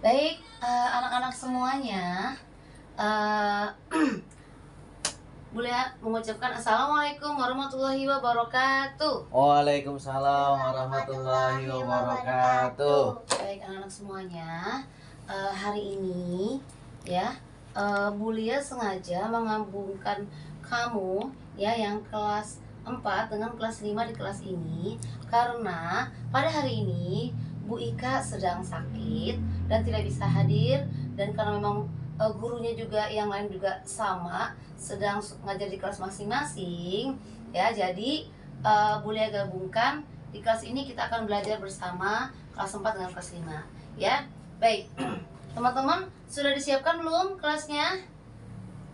Baik, anak-anak semuanya, eh, boleh mengucapkan Assalamualaikum warahmatullahi wabarakatuh. Waalaikumsalam warahmatullahi wabarakatuh. Baik anak-anak semuanya, hari ini ya, Bulia sengaja menggabungkan kamu ya yang kelas 4 dengan kelas 5 di kelas ini karena pada hari ini Bu Ika sedang sakit dan tidak bisa hadir, dan karena memang gurunya juga yang lain juga sama sedang ngajar di kelas masing-masing ya, jadi Bulia gabungkan di kelas ini. Kita akan belajar bersama kelas 4 dengan kelas 5 ya. Baik, teman-teman sudah disiapkan belum kelasnya?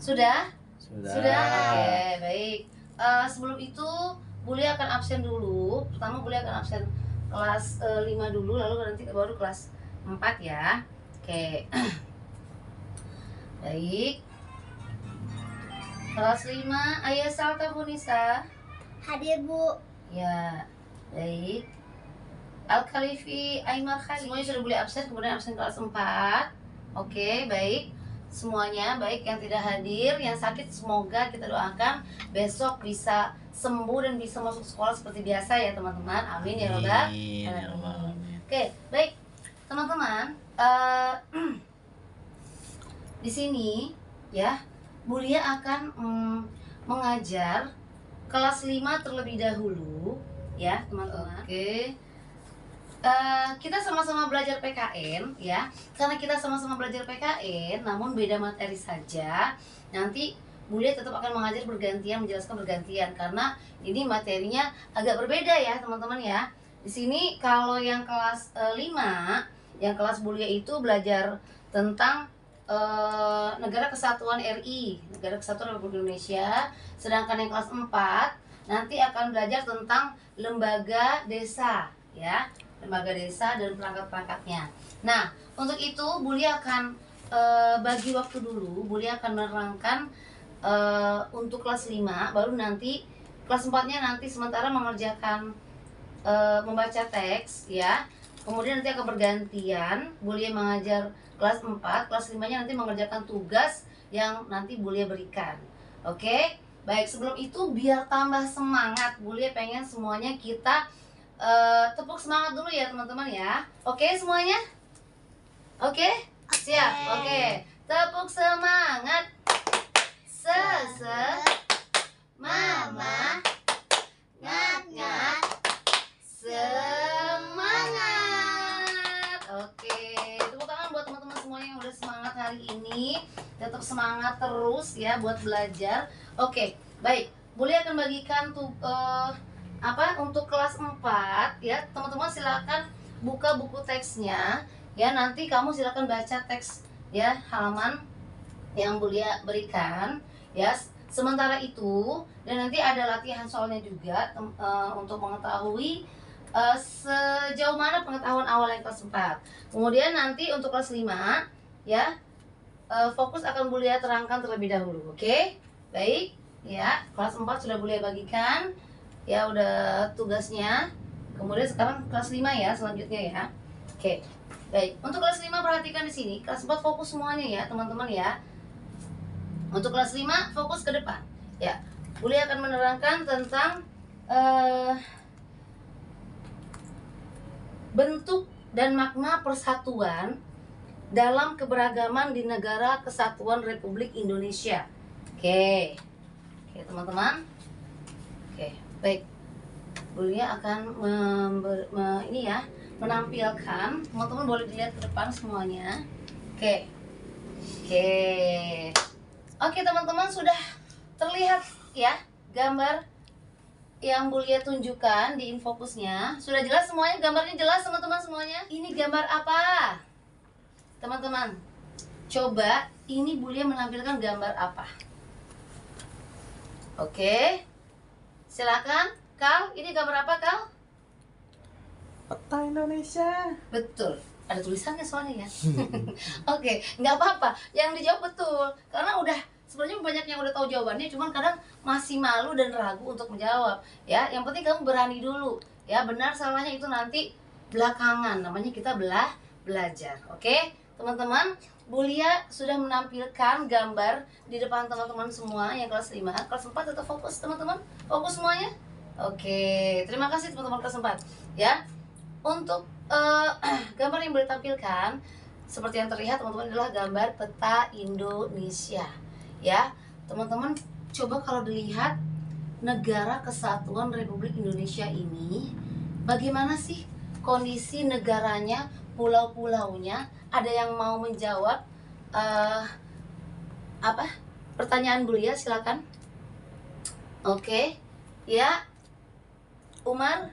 Sudah? Sudah? Oke, baik. Sebelum itu Bulia akan absen dulu. Pertama Bulia akan absen kelas 5 dulu, lalu nanti baru kelas 4 ya. Oke. Baik. Kelas 5, Ayah Salta Bunisa. Hadir, Bu. Ya, baik. Al-Khalifi Aymar Khalil. Semuanya sudah boleh absen, kemudian absen kelas 4. Oke, baik. Semuanya baik, yang tidak hadir, yang sakit semoga kita doakan besok bisa sembuh dan bisa masuk sekolah seperti biasa ya teman-teman. Amin ya Rabbal alamin. Oke, baik. Teman-teman, di sini ya, Bulia akan mengajar kelas 5 terlebih dahulu ya teman-teman. Oke. Kita sama-sama belajar PKN ya, karena kita sama-sama belajar PKN namun beda materi saja. Nanti Bulia tetap akan mengajar bergantian, menjelaskan bergantian karena ini materinya agak berbeda ya teman-teman ya. Di sini kalau yang kelas 5, yang kelas Bulia itu belajar tentang Negara Kesatuan RI, Negara Kesatuan Republik Indonesia. Sedangkan yang kelas 4 nanti akan belajar tentang lembaga desa ya, lembaga desa dan perangkat-perangkatnya. Nah, untuk itu Bulia akan bagi waktu dulu. Bulia akan menerangkan untuk kelas 5, baru nanti kelas 4-nya nanti sementara mengerjakan membaca teks ya. Kemudian nanti akan bergantian, Bulia mengajar kelas 4, kelas 5-nya nanti mengerjakan tugas yang nanti Bulia berikan. Oke? Baik, sebelum itu biar tambah semangat, Bulia pengen semuanya kita tepuk semangat dulu ya teman-teman ya. Oke semuanya? Oke? Siap? Oke. Tepuk semangat. Mama ngat-ngat semangat. Oke, tepuk tangan buat teman-teman semuanya yang udah semangat hari ini. Tetap semangat terus ya buat belajar. Oke, baik. Bulia akan bagikan tuh untuk kelas 4 ya. Teman-teman silakan buka buku teksnya ya. Nanti kamu silakan baca teks ya, halaman yang Bulia berikan ya. Sementara itu, dan nanti ada latihan soalnya juga untuk mengetahui sejauh mana pengetahuan awal yang kelas 4. Kemudian nanti untuk kelas 5 ya, fokus akan Bulia terangkan terlebih dahulu. Oke? Baik ya, kelas 4 sudah Bulia bagikan ya, udah tugasnya. Kemudian sekarang kelas 5 ya selanjutnya ya. Oke. Baik, untuk kelas 5 perhatikan di sini. Kelas 4 fokus semuanya ya, teman-teman ya. Untuk kelas 5 fokus ke depan. Ya. Bulia akan menerangkan tentang bentuk dan makna persatuan dalam keberagaman di Negara Kesatuan Republik Indonesia. Oke. Oke, teman-teman. Oke, baik. Bulia akan ini ya, menampilkan. Teman-teman boleh dilihat ke depan semuanya. Oke. Oke, teman-teman sudah terlihat ya gambar yang Bulia tunjukkan di infocusnya. Sudah jelas semuanya? Gambarnya jelas teman-teman semuanya? Ini gambar apa? Teman-teman, coba ini Bulia menampilkan gambar apa? Oke. Silakan, Kal. Ini gambar apa, Kal? Peta Indonesia. Betul. Ada tulisannya soalnya ya. Oke, nggak apa-apa. Yang dijawab betul. Karena udah sebenarnya banyak yang udah tahu jawabannya, cuman kadang masih malu dan ragu untuk menjawab. Ya, yang penting kamu berani dulu. Ya, benar salahnya itu nanti belakangan. Namanya kita belajar. Oke? teman-teman, Bulia sudah menampilkan gambar di depan teman-teman semua yang kelas 5, kelas 4 tetap fokus teman-teman? Fokus semuanya? Oke, terima kasih teman-teman kelas 4 ya. Untuk gambar yang boleh tampilkan seperti yang terlihat teman-teman adalah gambar peta Indonesia ya. Teman-teman coba kalau dilihat negara kesatuan Republik Indonesia ini bagaimana sih kondisi negaranya, pulau-pulaunya? Ada yang mau menjawab apa pertanyaan Bulia? Silakan. Oke, ya Umar.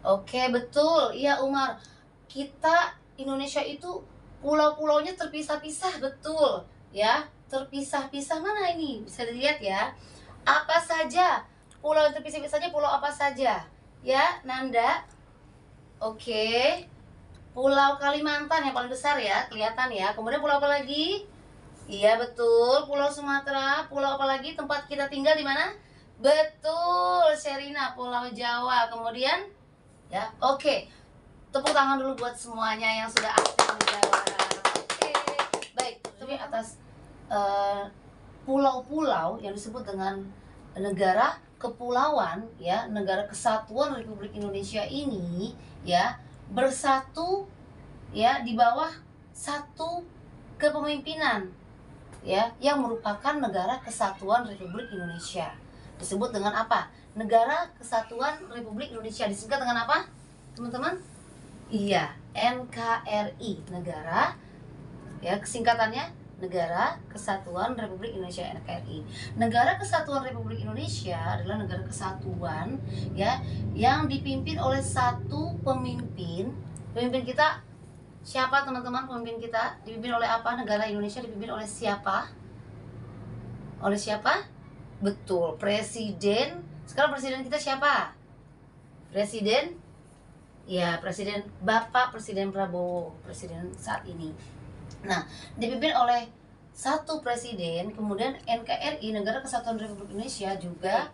Oke, betul. Iya Umar. Kita Indonesia itu pulau-pulaunya terpisah-pisah, betul. Ya, terpisah-pisah. Mana ini? Bisa dilihat ya. Apa saja? Pulau yang terpisah-pisahnya pulau apa saja? Ya, Nanda. Oke. Pulau Kalimantan yang paling besar ya, kelihatan ya. Kemudian pulau apa lagi? Iya betul, Pulau Sumatera. Pulau apa lagi? Tempat kita tinggal di mana? Betul, Sherina, Pulau Jawa. Kemudian ya, oke. Tepuk tangan dulu buat semuanya yang sudah aktif menjawab. Oke. Baik, tapi atas pulau-pulau yang disebut dengan negara kepulauan ya, negara kesatuan Republik Indonesia ini ya, bersatu ya di bawah satu kepemimpinan ya, yang merupakan negara kesatuan Republik Indonesia. Disebut dengan apa? Negara Kesatuan Republik Indonesia. Disingkat dengan apa, teman-teman? Iya, NKRI. Negara ya, kesingkatannya Negara Kesatuan Republik Indonesia, NKRI. Negara Kesatuan Republik Indonesia adalah negara kesatuan ya, yang dipimpin oleh satu pemimpin. Pemimpin kita siapa teman-teman? Pemimpin kita dipimpin oleh apa? Negara Indonesia dipimpin oleh siapa? Oleh siapa? Betul, presiden. Sekarang presiden kita siapa? Presiden? Ya, presiden Bapak Presiden Prabowo, presiden saat ini. Nah, dipimpin oleh satu presiden. Kemudian NKRI, Negara Kesatuan Republik Indonesia juga,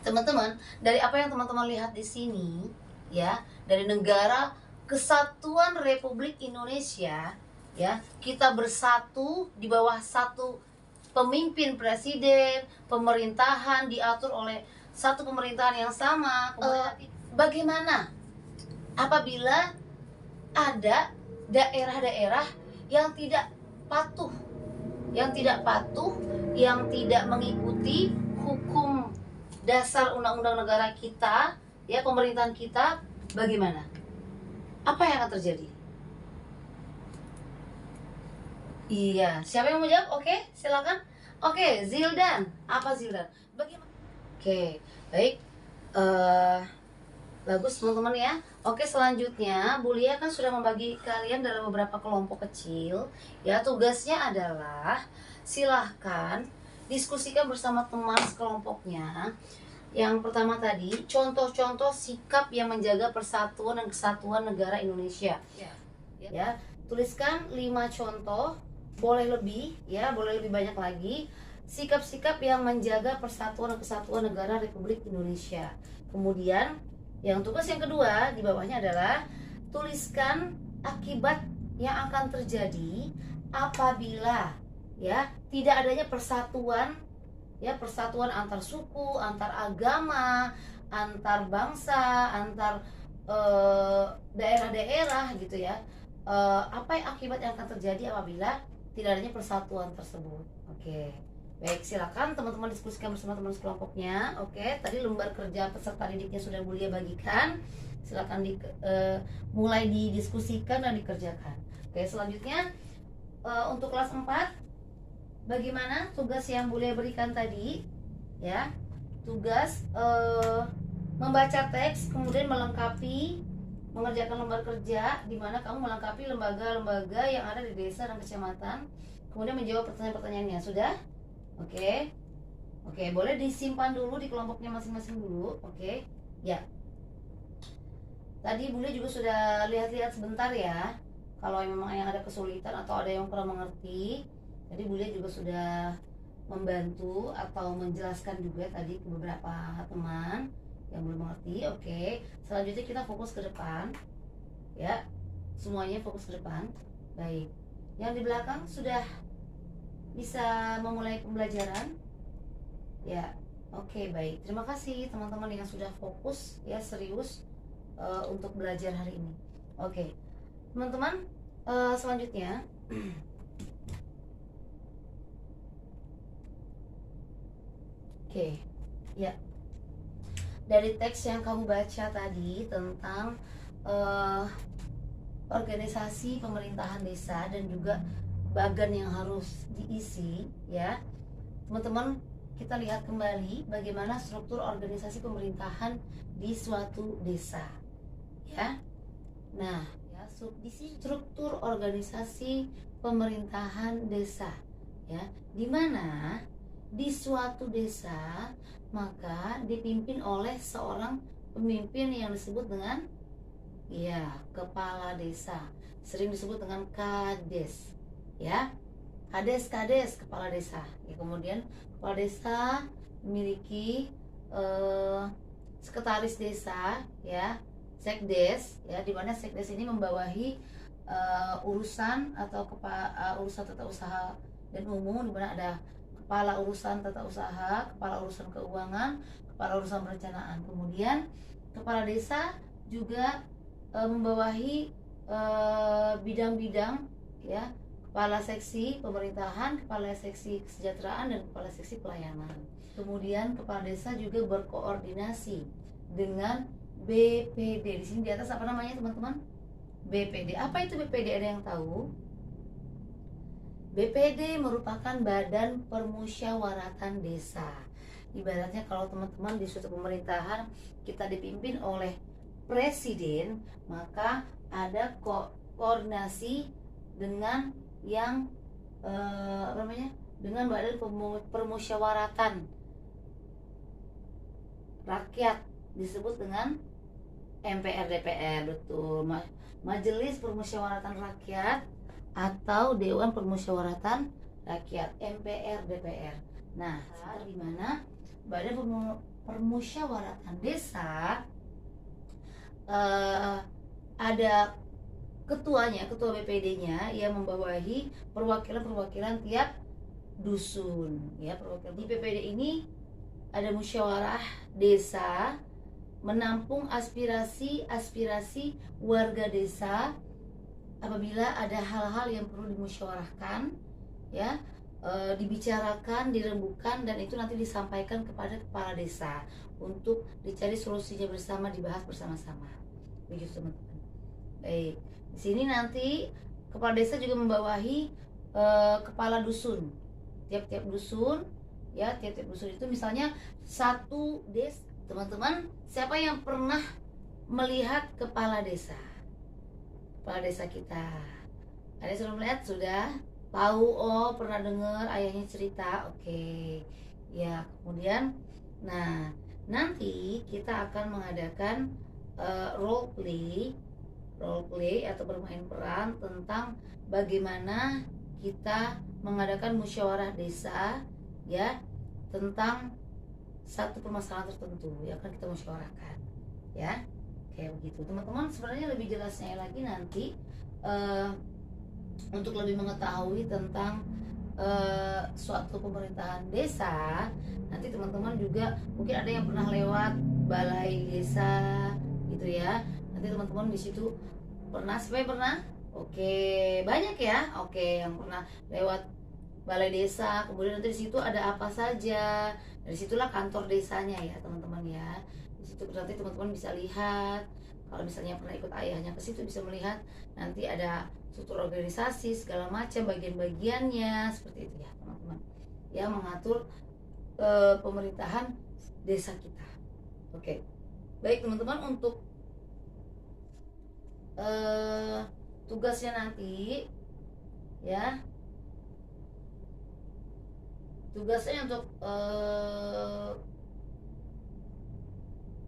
teman-teman, dari apa yang teman-teman lihat di sini ya, dari Negara Kesatuan Republik Indonesia ya, kita bersatu di bawah satu pemimpin presiden, pemerintahan diatur oleh satu pemerintahan yang sama. Bagaimana apabila ada daerah-daerah yang tidak patuh, yang tidak mengikuti hukum dasar undang-undang negara kita, ya, pemerintahan kita, bagaimana? Apa yang akan terjadi? Iya, siapa yang mau jawab? Oke, silakan. Oke, Zildan. Apa Zildan? Bagaimana? Oke, baik. Bagus teman-teman ya. Oke, selanjutnya Bulia kan sudah membagi kalian dalam beberapa kelompok kecil ya. Tugasnya adalah silahkan diskusikan bersama teman sekelompoknya. Yang pertama tadi, contoh-contoh sikap yang menjaga persatuan dan kesatuan negara Indonesia ya. Tuliskan 5 contoh, boleh lebih ya, boleh lebih banyak lagi, sikap-sikap yang menjaga persatuan dan kesatuan negara Republik Indonesia. Kemudian yang tugas yang kedua di bawahnya adalah tuliskan akibat yang akan terjadi apabila ya tidak adanya persatuan ya, persatuan antar suku, antar agama, antar bangsa, antar daerah-daerah gitu ya. Apa yang akibat yang akan terjadi apabila tidak adanya persatuan tersebut. Oke. Baik, silakan teman-teman diskusikan bersama teman sekelompoknya. Oke, tadi lembar kerja peserta didiknya sudah Bulia bagikan. Silakan mulai didiskusikan dan dikerjakan. Oke, selanjutnya untuk kelas 4, bagaimana tugas yang Bulia berikan tadi? Ya, tugas membaca teks, kemudian melengkapi, mengerjakan lembar kerja, di mana kamu melengkapi lembaga-lembaga yang ada di desa dan kecamatan, kemudian menjawab pertanyaan-pertanyaannya. Sudah? Oke, boleh disimpan dulu di kelompoknya masing-masing dulu. Oke, ya. Tadi Bulia juga sudah lihat-lihat sebentar ya. Kalau memang yang ada kesulitan atau ada yang kurang mengerti, tadi Bulia juga sudah membantu atau menjelaskan juga tadi ke beberapa teman yang belum mengerti. Oke, selanjutnya kita fokus ke depan. Ya, semuanya fokus ke depan. Baik. Yang di belakang sudah bisa memulai pembelajaran? Ya, oke, baik. Terima kasih teman-teman yang sudah fokus ya, serius untuk belajar hari ini. Oke, teman-teman, selanjutnya oke, ya. Dari teks yang kamu baca tadi tentang organisasi pemerintahan desa dan juga bagan yang harus diisi, ya. Teman-teman, kita lihat kembali bagaimana struktur organisasi pemerintahan di suatu desa, ya. Nah, ya, di sini struktur organisasi pemerintahan desa, ya, di mana di suatu desa maka dipimpin oleh seorang pemimpin yang disebut dengan kepala desa, sering disebut dengan kades, ya. Kades kepala desa, ya. Kemudian kepala desa memiliki sekretaris desa, ya, sekdes, ya, di mana sekdes ini membawahi urusan atau urusan tata usaha dan umum, di mana ada kepala urusan tata usaha, kepala urusan keuangan, kepala urusan perencanaan. Kemudian kepala desa juga membawahi bidang-bidang, ya, kepala seksi pemerintahan, kepala seksi kesejahteraan, dan kepala seksi pelayanan. Kemudian kepala desa juga berkoordinasi dengan BPD. Di sini di atas apa namanya, teman-teman? BPD. Apa itu BPD? Ada yang tahu? BPD merupakan Badan Permusyawaratan Desa. Ibaratnya kalau teman-teman di suatu pemerintahan kita dipimpin oleh presiden, maka ada koordinasi dengan yang dengan Badan Permusyawaratan Rakyat, disebut dengan MPR DPR, betul. Majelis Permusyawaratan Rakyat atau Dewan Permusyawaratan Rakyat, MPR DPR. Nah, di mana Badan Permusyawaratan Desa ada ketuanya, ketua BPD-nya yang membawahi perwakilan-perwakilan tiap dusun, ya. Perwakilan di BPD ini ada musyawarah desa, menampung aspirasi warga desa apabila ada hal-hal yang perlu dimusyawarahkan, ya, dibicarakan, dirembukan, dan itu nanti disampaikan kepada kepala desa untuk dicari solusinya bersama, dibahas bersama-sama. Begitu, teman-teman. Baik, di sini nanti kepala desa juga membawahi kepala dusun. Tiap-tiap dusun, ya, tiap-tiap dusun itu misalnya satu desa. Teman-teman, siapa yang pernah melihat kepala desa? Kepala desa kita. Ada yang sudah melihat? Sudah? Tahu? Oh, pernah dengar ayahnya cerita? Oke. Ya, kemudian nah, nanti kita akan mengadakan role play atau bermain peran tentang bagaimana kita mengadakan musyawarah desa, ya, tentang satu permasalahan tertentu yang akan kita musyawarahkan, ya. Kayak begitu, teman-teman. Sebenarnya lebih jelasnya lagi nanti untuk lebih mengetahui tentang suatu pemerintahan desa, nanti teman-teman juga mungkin ada yang pernah lewat balai desa gitu, ya. Nanti teman-teman di situ pernah, siapa yang pernah? Oke, banyak ya. Oke, yang pernah lewat balai desa, kemudian nanti di situ ada apa saja. Dari situlah kantor desanya, ya, teman-teman, ya. Di situ nanti teman-teman bisa lihat, kalau misalnya pernah ikut ayahnya ke situ bisa melihat nanti ada struktur organisasi segala macam, bagian-bagiannya seperti itu, ya, teman-teman. Ya, mengatur pemerintahan desa kita. Oke. Baik, teman-teman, untuk tugasnya nanti, ya, tugasnya untuk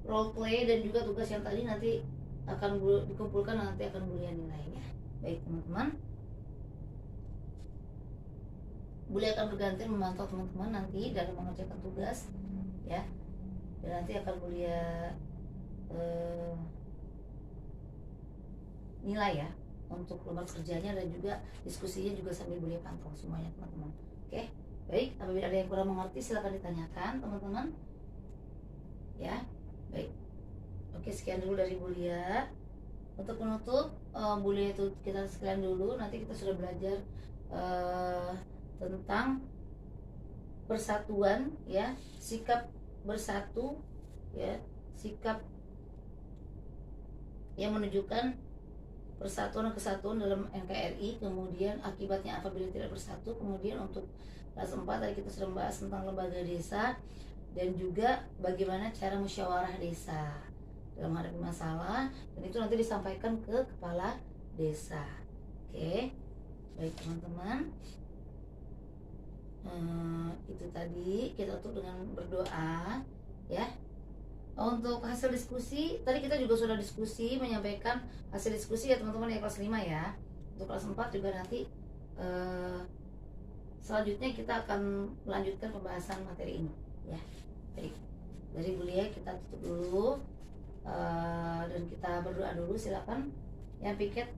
role play dan juga tugas yang tadi nanti akan dikumpulkan, nanti akan Bulia nilainya. Baik, teman-teman, Bulia akan berganti memantau teman-teman nanti dalam mengerjakan tugas, ya, dan nanti akan Bulia nilai, ya. untuk lembar kerjanya dan juga diskusinya juga sambil boleh pantau semuanya teman-teman. Oke, baik. Apabila ada yang kurang mengerti silakan ditanyakan teman-teman. Ya, baik. Oke, sekian dulu dari Bulia. Untuk penutup, Bulia itu kita sekian dulu. Nanti kita sudah belajar tentang persatuan, ya, sikap bersatu, ya, sikap yang menunjukkan persatuan dan kesatuan dalam NKRI, kemudian akibatnya apabila tidak bersatu. Kemudian untuk kelas 4 tadi kita sudah membahas tentang lembaga desa dan juga bagaimana cara musyawarah desa dalam menghadapi masalah, dan itu nanti disampaikan ke kepala desa. Oke, baik teman-teman, itu tadi kita tutup dengan berdoa, ya. Untuk hasil diskusi, tadi kita juga sudah diskusi, menyampaikan hasil diskusi ya teman-teman ya, kelas 5 ya. Untuk kelas 4 juga nanti selanjutnya kita akan melanjutkan pembahasan materi ini, ya. Baik, dari Bulia kita tutup dulu, dan kita berdoa dulu. Silakan yang piket